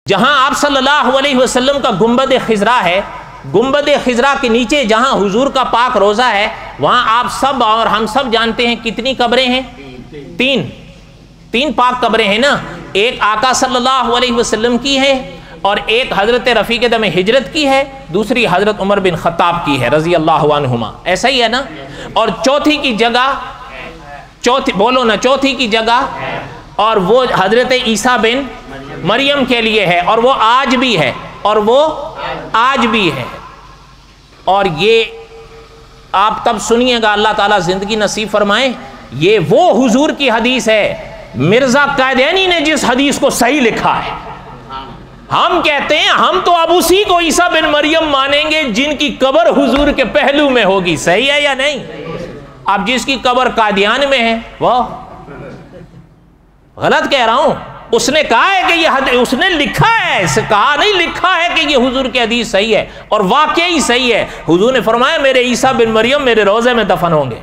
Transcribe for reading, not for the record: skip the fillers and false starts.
जहां आप सल्लल्लाहु अलैहि वसल्लम का गुंबद खिजरा है, गुंबद खिजरा के नीचे जहां हुजूर का पाक रोजा है, वहां आप सब और हम सब जानते हैं कितनी कब्रें हैं? तीन पाक कब्रें हैं ना। एक आका सल्लल्लाहु अलैहि वसल्लम की है, और एक हजरत रफीक दम हिजरत की है, दूसरी हजरत उमर बिन खत्ताब की है रजी अल्लाह अन्हुमा। ऐसा ही है ना। और चौथी की जगह, चौथी बोलो ना, चौथी की जगह और वो हजरत ईसा बिन मरियम के लिए है, और वो आज भी है, और वो आज भी है। और ये आप तब सुनिएगा, अल्लाह ताला जिंदगी नसीब फरमाए। ये वो हुजूर की हदीस है, मिर्जा कादियानी ने जिस हदीस को सही लिखा है। हम कहते हैं हम तो अब उसी को ईसा बिन मरियम मानेंगे जिनकी कब्र हुजूर के पहलू में होगी। सही है या नहीं? अब जिसकी कब्र कादियान में है वो गलत कह रहा हूं। उसने कहा है कि ये उसने लिखा है, इसे कहा नहीं, लिखा है कि ये हुजूर की हदीस सही है, और वाकई सही है। हुजूर ने फरमाया मेरे ईसा बिन मरियम मेरे रोजे में दफन होंगे।